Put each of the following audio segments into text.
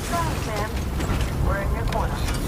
strong, Sam. We're in your corner.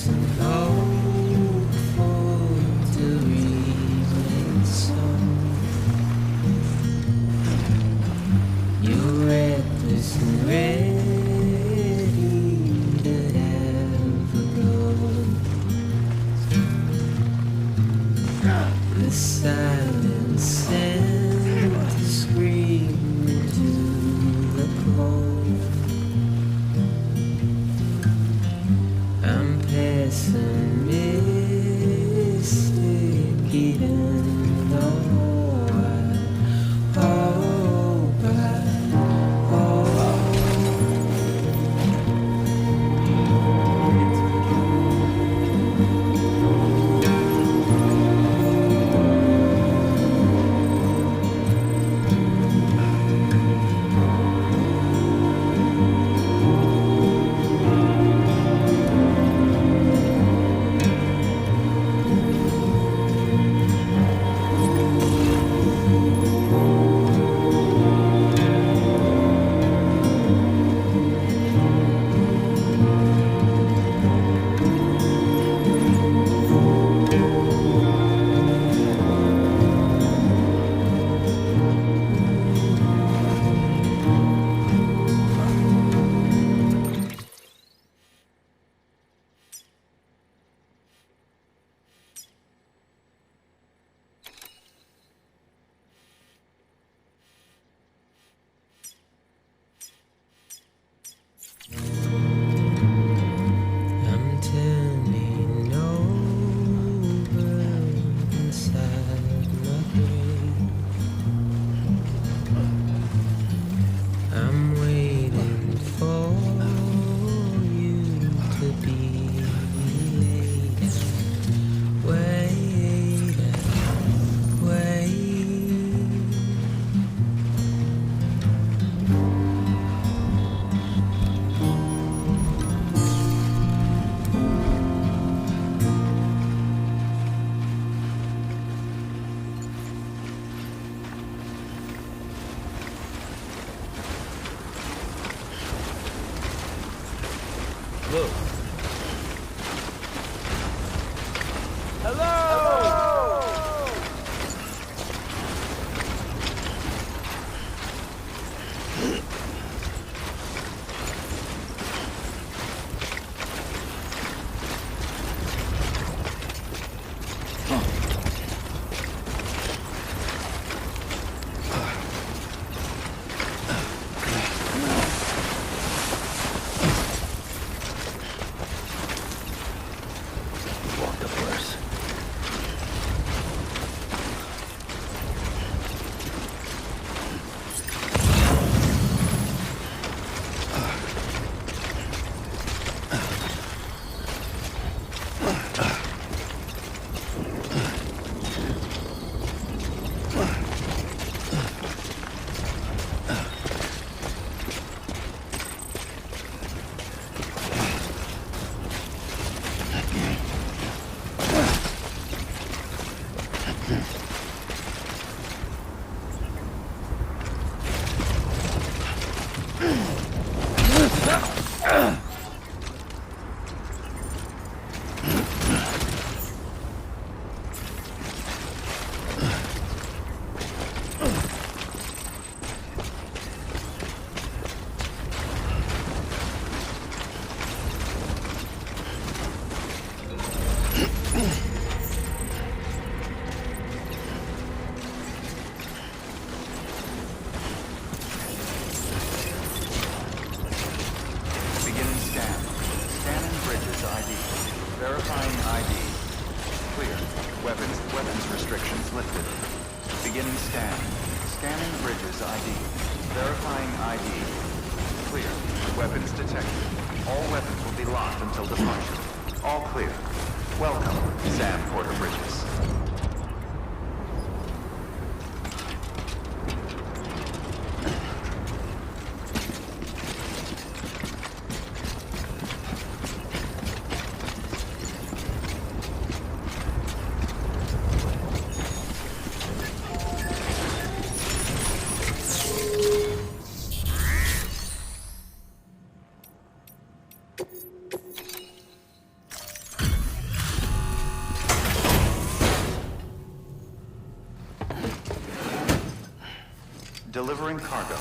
wasn't hopeful to remain so. You're reckless and ready to have a go. The silence sent a scream into the cold. I'm pessimistic even though I hope I I'm turning over inside my grave. I'm waiting for you to be laid out. Wait, wait. Look. Hello! Walk the place. Beginning scan. Scanning bridges ID. Verifying ID. Clear. Weapons restrictions lifted. Beginning scan. Scanning bridges ID. Verifying ID. Clear. Weapons detected. All weapons will be locked until departure. All clear. Welcome, Sam Porter Bridges. Delivering cargo.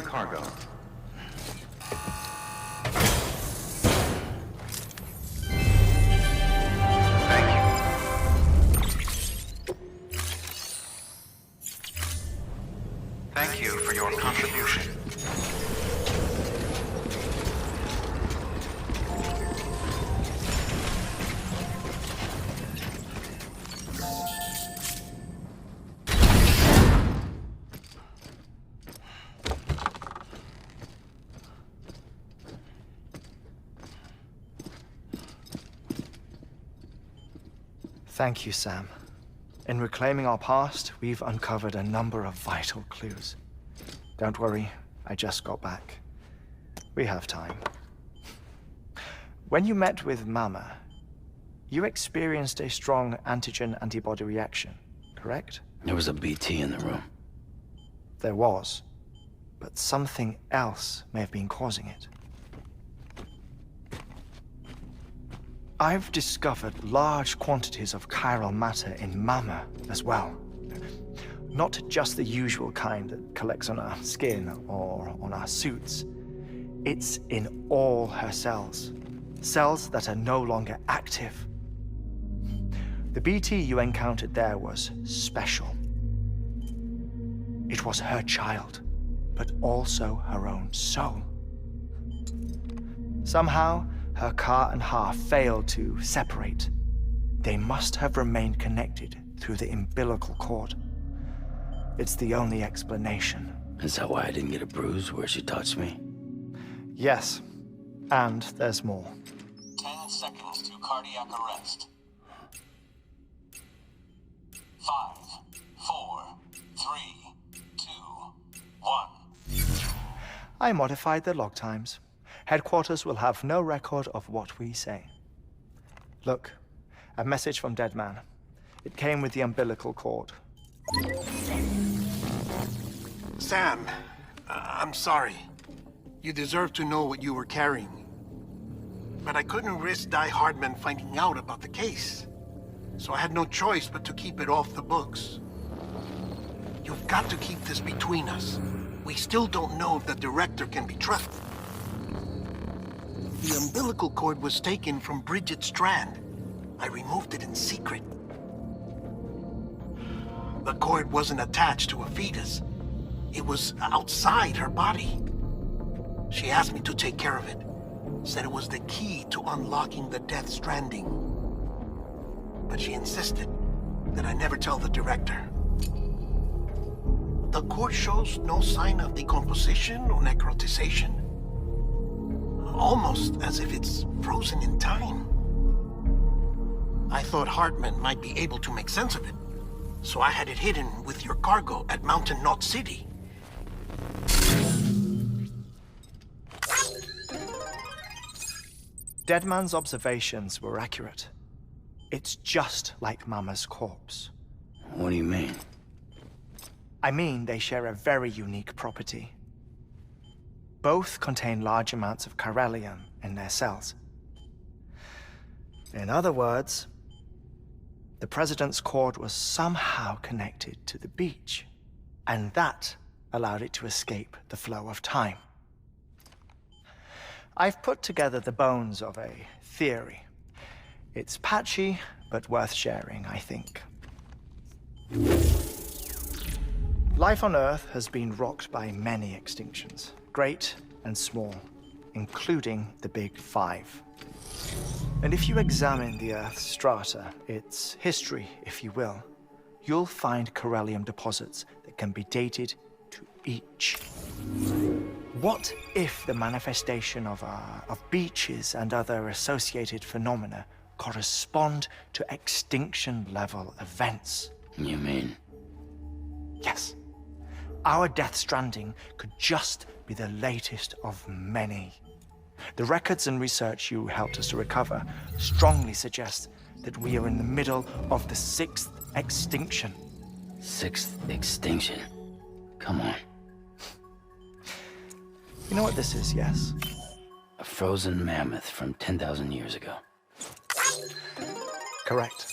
Cargo. Thank you. Thank you for your contribution. Thank you, Sam. In reclaiming our past, we've uncovered a number of vital clues. Don't worry, I just got back. We have time. When you met with Mama, you experienced a strong antigen-antibody reaction, correct? There was a BT in the room. There was, but something else may have been causing it. I've discovered large quantities of chiral matter in Mama as well. Not just the usual kind that collects on our skin or on our suits. It's in all her cells. Cells that are no longer active. The BT you encountered there was special. It was her child, but also her own soul. Somehow, her car and half failed to separate. They must have remained connected through the umbilical cord. It's the only explanation. Is that why I didn't get a bruise where she touched me? Yes, and there's more. 10 seconds to cardiac arrest. 5, 4, 3, 2, 1. I modified the log times. Headquarters will have no record of what we say. Look, a message from Dead Man. It came with the umbilical cord. Sam, I'm sorry. You deserve to know what you were carrying. But I couldn't risk Die Hardman finding out about the case. So I had no choice but to keep it off the books. You've got to keep this between us. We still don't know if the director can be trusted. The umbilical cord was taken from Bridget Strand. I removed it in secret. The cord wasn't attached to a fetus. It was outside her body. She asked me to take care of it. Said it was the key to unlocking the Death Stranding. But she insisted that I never tell the director. The cord shows no sign of decomposition or necrotization. Almost as if it's frozen in time. I thought Hartman might be able to make sense of it, so I had it hidden with your cargo at Mountain Knot City. Deadman's observations were accurate. It's just like Mama's corpse. What do you mean? I mean, they share a very unique property. Both contain large amounts of chiralium in their cells. In other words, the President's cord was somehow connected to the beach, and that allowed it to escape the flow of time. I've put together the bones of a theory. It's patchy, but worth sharing, I think. Life on Earth has been rocked by many extinctions. Great and small, including the Big Five. And if you examine the Earth's strata, its history, if you will, you'll find chiralium deposits that that can be dated to each. What if the manifestation of beaches and other associated phenomena correspond to extinction-level events? You mean? Yes. Our Death Stranding could just be the latest of many. The records and research you helped us to recover strongly suggest that we are in the middle of the 6th extinction. 6th extinction? Come on. You know what this is, yes? A frozen mammoth from 10,000 years ago. Correct.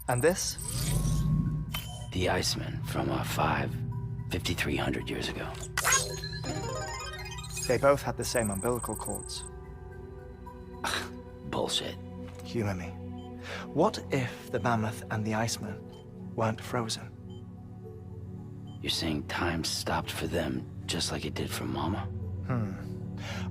And this? The Iceman from 5,300 years ago. They both had the same umbilical cords. Bullshit. Humor me. What if the mammoth and the Iceman weren't frozen? You're saying time stopped for them just like it did for Mama?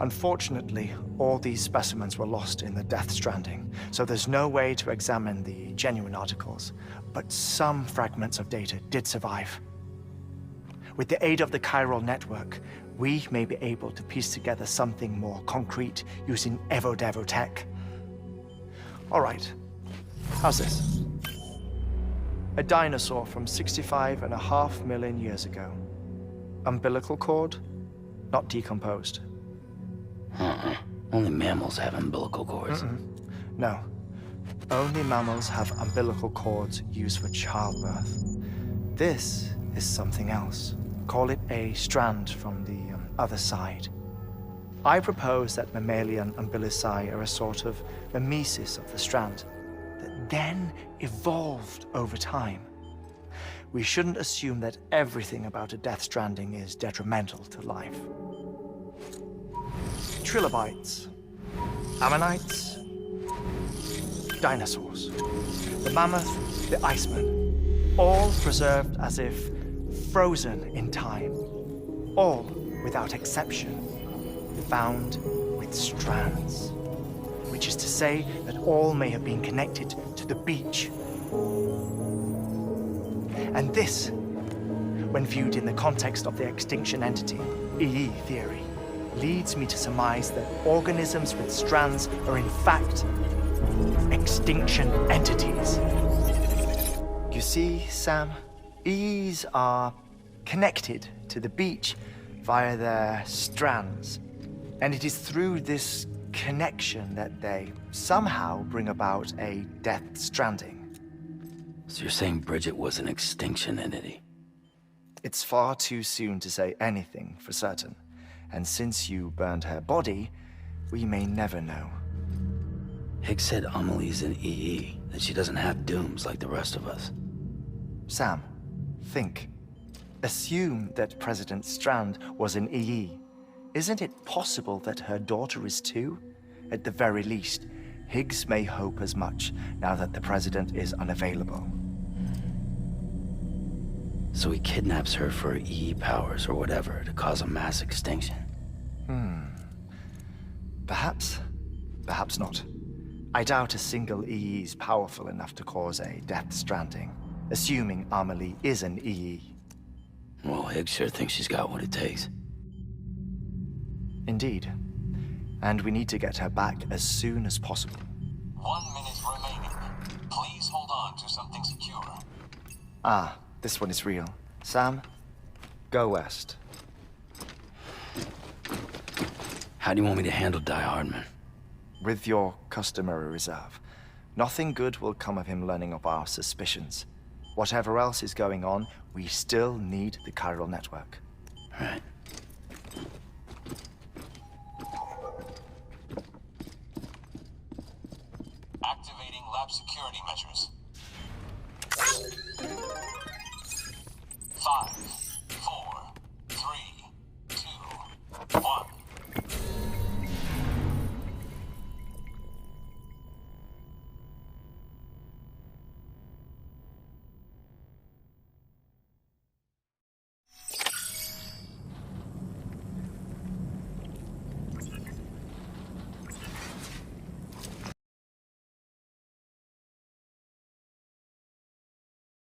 Unfortunately, all these specimens were lost in the Death Stranding, so there's no way to examine the genuine articles. But some fragments of data did survive. With the aid of the chiral network, we may be able to piece together something more concrete using Evo-Devo tech. All right, how's this? A dinosaur from 65.5 million years ago. Umbilical cord, not decomposed. Only mammals have umbilical cords. No, only mammals have umbilical cords used for childbirth. This is something else. Call it a strand from the other side. I propose that mammalian umbilici are a sort of mimesis of the strand that then evolved over time. We shouldn't assume that everything about a Death Stranding is detrimental to life. Trilobites, ammonites, dinosaurs, the mammoth, the Iceman, all preserved as if frozen in time, all without exception, found with strands, which is to say that all may have been connected to the beach. And this, when viewed in the context of the extinction entity, EE theory, leads me to surmise that organisms with strands are in fact extinction entities. You see, Sam, EEs are connected to the beach via their strands, and it is through this connection that they somehow bring about a Death Stranding. So you're saying Bridget was an extinction entity? It's far too soon to say anything for certain, and since you burned her body, we may never know. Higgs said Amelie's an EE, that she doesn't have dooms like the rest of us. Sam, think. Assume that President Strand was an EE. Isn't it possible that her daughter is too? At the very least, Higgs may hope as much now that the president is unavailable. So he kidnaps her for EE powers or whatever to cause a mass extinction. Perhaps. Perhaps not. I doubt a single EE is powerful enough to cause a Death Stranding, assuming Amelie is an EE. Well, Higgs sure thinks she's got what it takes. Indeed. And we need to get her back as soon as possible. 1 minute remaining. Please hold on to something secure. Ah, this one is real. Sam, go west. How do you want me to handle Die Hardman? With your customary reserve. Nothing good will come of him learning of our suspicions. Whatever else is going on, we still need the chiral network. Right. Activating lab security measures. 5,